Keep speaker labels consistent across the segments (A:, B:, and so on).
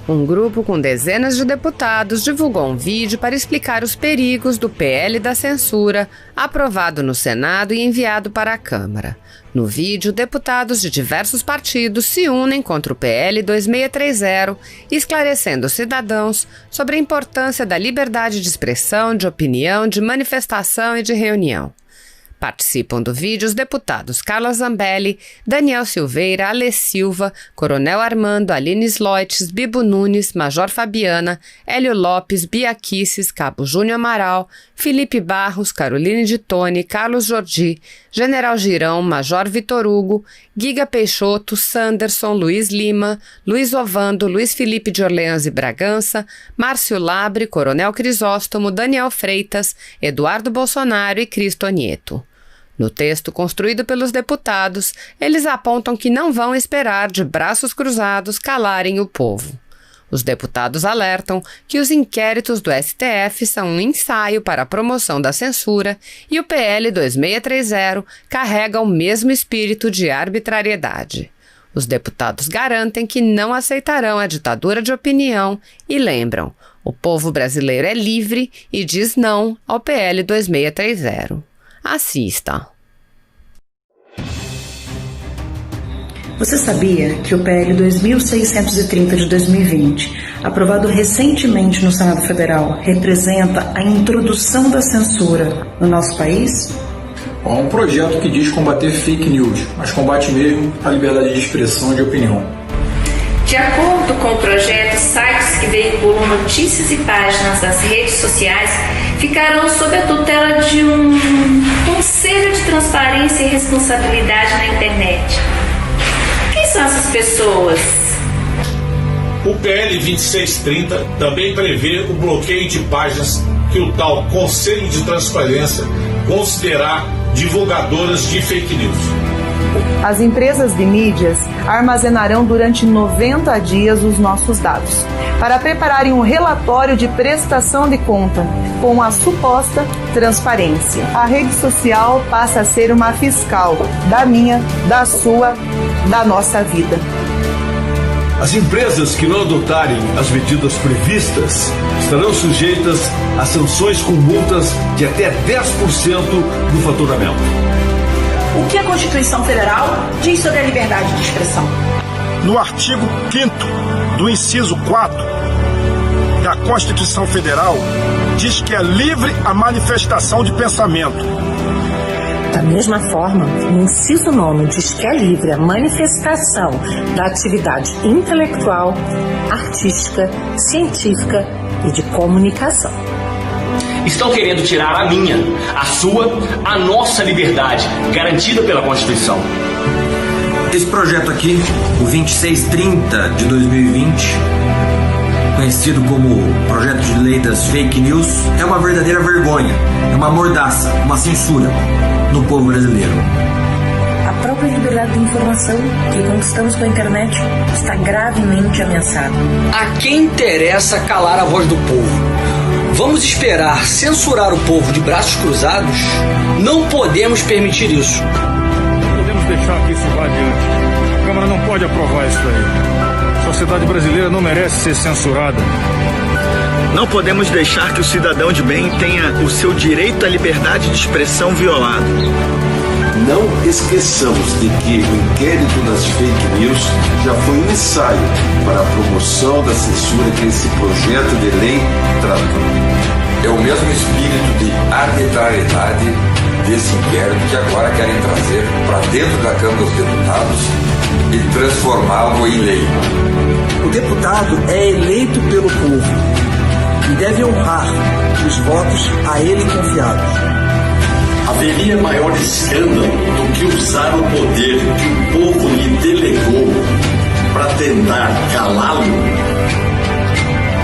A: Um grupo com dezenas de deputados divulgou um vídeo para explicar os perigos do PL da censura, aprovado no Senado e enviado para a Câmara. No vídeo, deputados de diversos partidos se unem contra o PL 2630, esclarecendo os cidadãos sobre a importância da liberdade de expressão, de opinião, de manifestação e de reunião. Participam do vídeo os deputados Carla Zambelli, Daniel Silveira, Ale Silva, Coronel Armando, Aline Sloites, Bibo Nunes, Major Fabiana, Hélio Lopes, Bia Kisses, Cabo Júnior Amaral, Felipe Barros, Caroline de Tone, Carlos Jordi, General Girão, Major Vitor Hugo, Giga Peixoto, Sanderson, Luiz Lima, Luiz Ovando, Luiz Felipe de Orleans e Bragança, Márcio Labre, Coronel Crisóstomo, Daniel Freitas, Eduardo Bolsonaro e Cristo Nieto. No texto construído pelos deputados, eles apontam que não vão esperar de braços cruzados calarem o povo. Os deputados alertam que os inquéritos do STF são um ensaio para a promoção da censura e o PL 2630 carrega o mesmo espírito de arbitrariedade. Os deputados garantem que não aceitarão a ditadura de opinião e lembram: o povo brasileiro é livre e diz não ao PL 2630. Assista.
B: Você sabia que o PL 2630 de 2020, aprovado recentemente no Senado Federal, representa a introdução da censura no nosso país?
C: É um projeto que diz combater fake news, mas combate mesmo a liberdade de expressão e de opinião.
D: De acordo com o projeto, sites que veiculam notícias e páginas nas redes sociais ficarão sob a tutela de um Conselho de Transparência e Responsabilidade na Internet. Quem são essas pessoas?
E: O PL 2630 também prevê o bloqueio de páginas que o tal Conselho de Transparência considerar divulgadoras de fake news.
F: As empresas de mídias armazenarão durante 90 dias os nossos dados, para prepararem um relatório de prestação de conta, com a suposta transparência. A rede social passa a ser uma fiscal da minha, da sua, da nossa vida.
G: As empresas que não adotarem as medidas previstas estarão sujeitas a sanções com multas de até 10% do faturamento.
B: O que a Constituição Federal diz sobre a liberdade de expressão?
H: No artigo 5º do inciso 4 da Constituição Federal, diz que é livre a manifestação de pensamento.
I: Da mesma forma, no inciso 9 diz que é livre a manifestação da atividade intelectual, artística, científica e de comunicação.
J: Estão querendo tirar a minha, a sua, a nossa liberdade, garantida pela Constituição.
K: Esse projeto aqui, o 2630 de 2020, conhecido como Projeto de Lei das Fake News, é uma verdadeira vergonha, é uma mordaça, uma censura no povo brasileiro.
I: A própria liberdade de informação que conquistamos com a internet está gravemente ameaçada.
L: A quem interessa calar a voz do povo? Vamos esperar censurar o povo de braços cruzados? Não podemos permitir isso.
H: Não podemos deixar que isso vá adiante. A Câmara não pode aprovar isso aí. A sociedade brasileira não merece ser censurada.
M: Não podemos deixar que o cidadão de bem tenha o seu direito à liberdade de expressão violado.
N: Não esqueçamos de que o inquérito das fake news já foi um ensaio para a promoção da censura que esse projeto de lei trata.
O: É o mesmo espírito de arbitrariedade desse inquérito que agora querem trazer para dentro da Câmara dos Deputados e transformá-lo em lei.
P: O deputado é eleito pelo povo e deve honrar os votos a ele confiados.
Q: Haveria maior escândalo do que usar o poder que o povo lhe delegou para tentar calá-lo?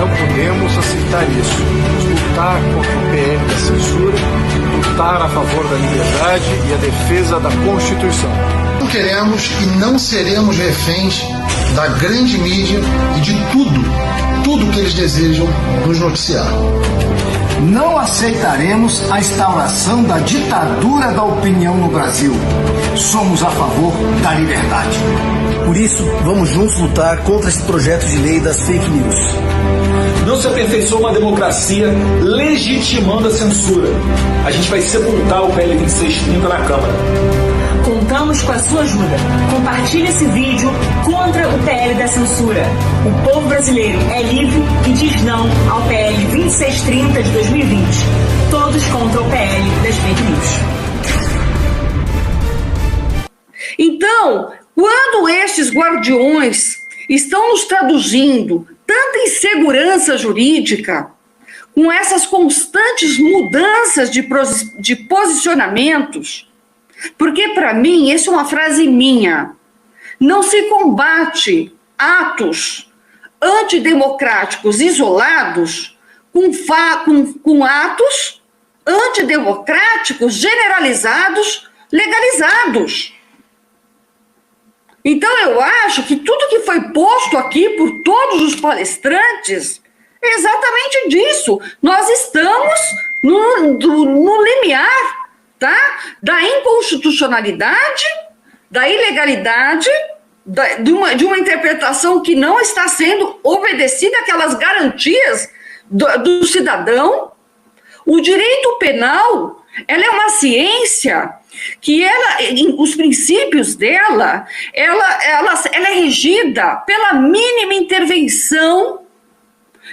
C: Não podemos aceitar isso. Vamos lutar contra o PL da censura, lutar a favor da liberdade e a defesa da Constituição.
R: Não queremos e não seremos reféns da grande mídia e de tudo que eles desejam nos noticiar.
H: Não aceitaremos a instauração da ditadura da opinião no Brasil. Somos a favor da liberdade.
P: Por isso, vamos juntos lutar contra esse projeto de lei das fake news.
M: Não se aperfeiçoa uma democracia legitimando a censura. A gente vai sepultar o PL 2630 na Câmara.
S: Contamos com a sua ajuda. Compartilhe esse vídeo contra o PL da censura. O povo brasileiro é livre e diz não ao PL 2630 de 2020. Todos contra o PL das fake news.
T: Então, quando estes guardiões estão nos traduzindo tanta insegurança jurídica, com essas constantes mudanças de posicionamentos, porque, para mim, essa é uma frase minha, não se combate atos antidemocráticos isolados com atos antidemocráticos generalizados, legalizados. Então, eu acho que tudo que foi posto aqui por todos os palestrantes é exatamente disso. Nós estamos no limiar, tá? Da inconstitucionalidade, da ilegalidade, de uma interpretação que não está sendo obedecida àquelas garantias do cidadão. O direito penal, ela é uma ciência que os princípios dela, ela é regida pela mínima intervenção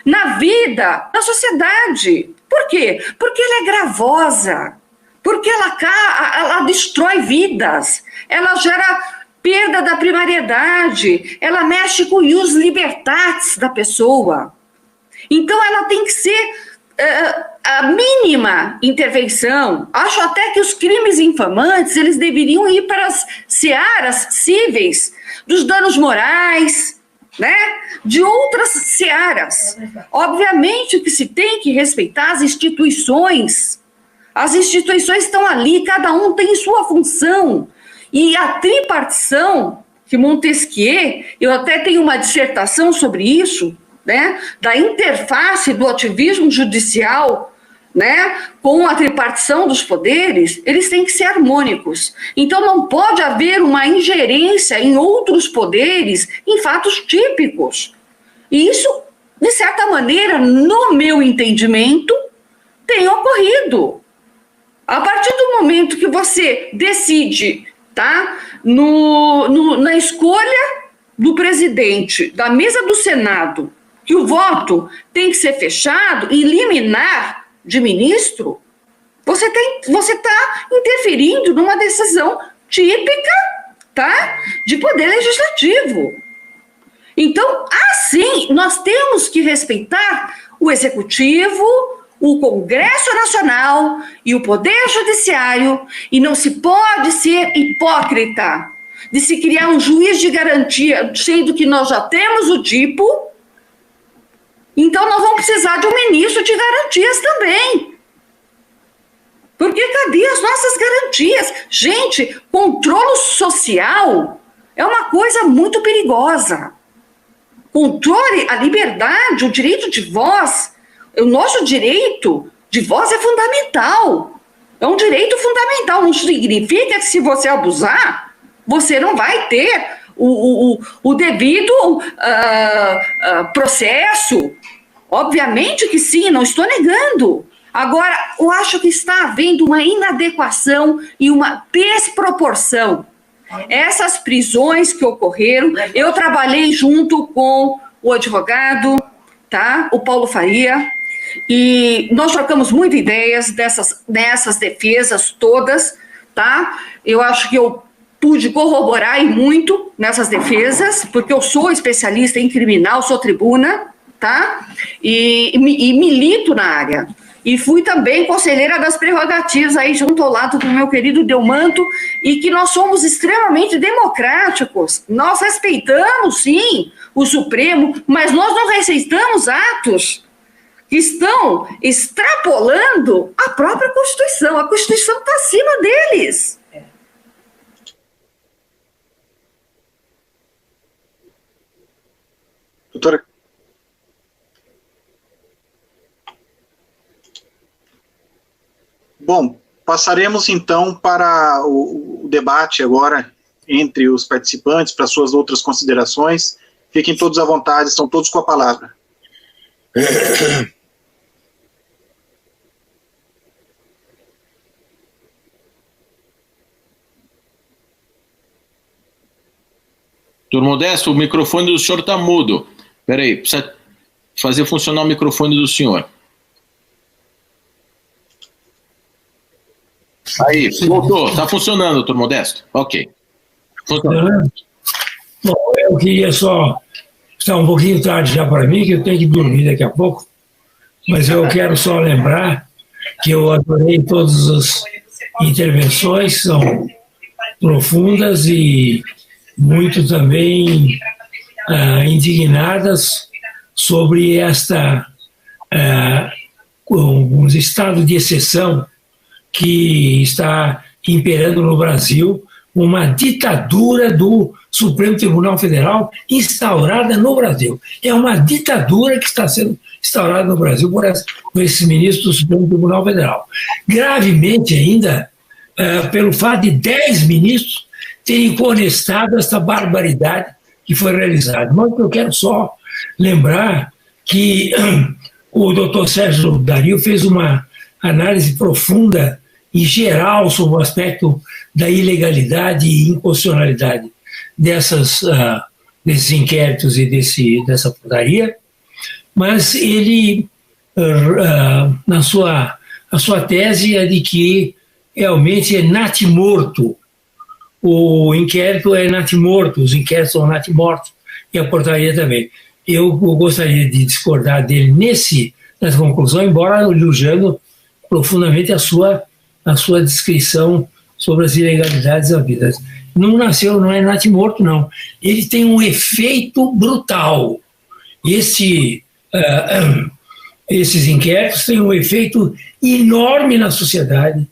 T: na vida da sociedade. Por quê? Porque ela é gravosa. Porque ela destrói vidas, ela gera perda da primariedade, ela mexe com o ius libertatis da pessoa. Então, ela tem que ser a mínima intervenção. Acho até que os crimes infamantes, eles deveriam ir para as searas cíveis dos danos morais, né? De outras searas. Obviamente que se tem que respeitar as instituições. As instituições estão ali, cada um tem sua função. E a tripartição, que Montesquieu, eu até tenho uma dissertação sobre isso, né, da interface do ativismo judicial, né, com a tripartição dos poderes, eles têm que ser harmônicos. Então não pode haver uma ingerência em outros poderes, em fatos típicos. E isso, de certa maneira, no meu entendimento, tem ocorrido. A partir do momento que você decide, tá, na escolha do presidente, da mesa do Senado, que o voto tem que ser fechado e liminar de ministro, você está interferindo numa decisão típica, tá, de poder legislativo. Então, assim, nós temos que respeitar o executivo, o Congresso Nacional e o Poder Judiciário, e não se pode ser hipócrita de se criar um juiz de garantia, sendo que nós já temos o DIPO, então nós vamos precisar de um ministro de garantias também. Porque cadê as nossas garantias? Gente, controle social é uma coisa muito perigosa. Controle a liberdade, o direito de voz. O nosso direito de voz é fundamental. É um direito fundamental. Não significa que se você abusar, você não vai ter o devido processo. Obviamente que sim, não estou negando. Agora, eu acho que está havendo uma inadequação e uma desproporção. Essas prisões que ocorreram, eu trabalhei junto com o advogado, tá? O Paulo Faria, e nós trocamos muitas ideias dessas defesas todas, tá? Eu acho que eu pude corroborar e muito nessas defesas, porque eu sou especialista em criminal, sou tribuna, tá? E milito na área. E fui também conselheira das prerrogativas aí junto ao lado do meu querido Delmanto, e que nós somos extremamente democráticos. Nós respeitamos, sim, o Supremo, mas nós não respeitamos atos que estão extrapolando a própria Constituição. A Constituição está acima deles.
C: Doutora.
U: Bom, passaremos então para o debate agora entre os participantes, para suas outras considerações. Fiquem todos à vontade, estão todos com a palavra.
V: Doutor Modesto, o microfone do senhor está mudo. Espera aí, precisa fazer funcionar o microfone do senhor. Aí, voltou. Está funcionando, doutor Modesto. Ok. Funcionando.
W: Bom, eu queria só... Está um pouquinho tarde já para mim, que eu tenho que dormir daqui a pouco, mas eu quero só lembrar que eu adorei todas as intervenções, são profundas e muito também indignadas sobre um estado de exceção que está imperando no Brasil, uma ditadura do Supremo Tribunal Federal instaurada no Brasil. É uma ditadura que está sendo instaurada no Brasil por esses ministros do Supremo Tribunal Federal. Gravemente ainda, pelo fato de 10 ministros terem conestado essa barbaridade que foi realizada. Mas eu quero só lembrar que o doutor Sérgio Dario fez uma análise profunda e geral sobre o aspecto da ilegalidade e inconstitucionalidade desses inquéritos e dessa putaria, mas ele, a sua tese é de que realmente é natimorto. O inquérito é natimorto, os inquéritos são natimortos, e a portaria também. Eu gostaria de discordar dele nessa conclusão, embora elogiando profundamente a sua descrição sobre as ilegalidades havidas. Não é natimorto, não. Ele tem um efeito brutal. Esses inquéritos têm um efeito enorme na sociedade,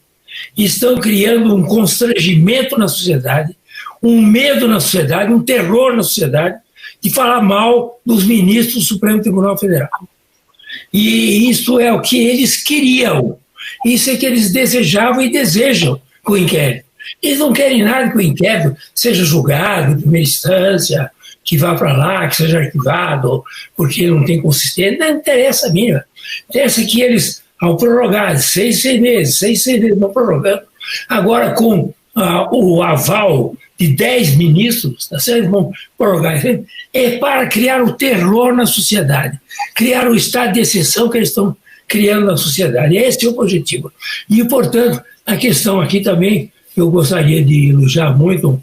W: estão criando um constrangimento na sociedade, um medo na sociedade, um terror na sociedade, de falar mal dos ministros do Supremo Tribunal Federal. E isso é o que eles queriam. Isso é que eles desejavam e desejam com o inquérito. Eles não querem nada que o inquérito seja julgado em primeira instância, que vá para lá, que seja arquivado, porque não tem consistência. Não interessa a mínima. Interessa que eles, ao prorrogar 6 meses, não prorrogando, agora com o aval de 10 ministros, tá certo? Vão prorrogar, é para criar o terror na sociedade, criar o estado de exceção que eles estão criando na sociedade. Esse é o objetivo. E, portanto, a questão aqui também, eu gostaria de elogiar muito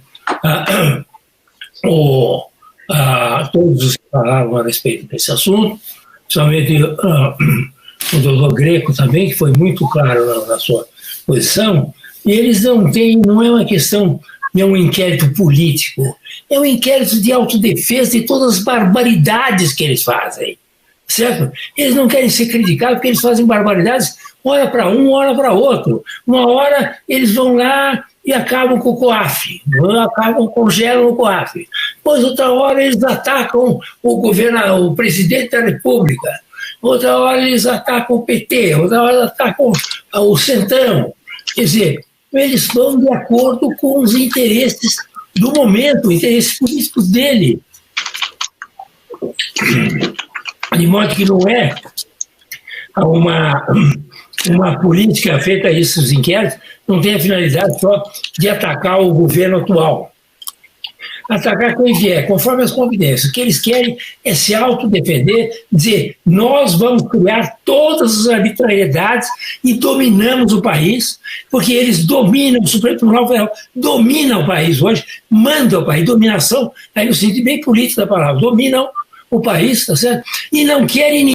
W: todos os que falaram a respeito desse assunto, principalmente o doutor Greco também, que foi muito claro na sua posição, e eles não é uma questão, não é um inquérito político, é um inquérito de autodefesa de todas as barbaridades que eles fazem. Certo? Eles não querem ser criticados porque eles fazem barbaridades, hora para um, hora para outro. Uma hora eles vão lá e acabam com o COAF, congelam o COAF. Depois, outra hora, eles atacam o presidente da República. Outra hora, eles atacam o PT. Outra hora, eles atacam o Centrão. Quer dizer, eles vão de acordo com os interesses do momento, interesses políticos dele. De modo que não é uma política feita a esses inquéritos, não tem a finalidade só de atacar o governo atual. Atacar quem vier, conforme as convidências. O que eles querem é se autodefender, dizer, nós vamos criar todas as arbitrariedades e dominamos o país, porque eles dominam, o Supremo Tribunal Federal domina o país hoje, manda o país, dominação, aí no sentido bem político da palavra, dominam o país, tá certo? E não querem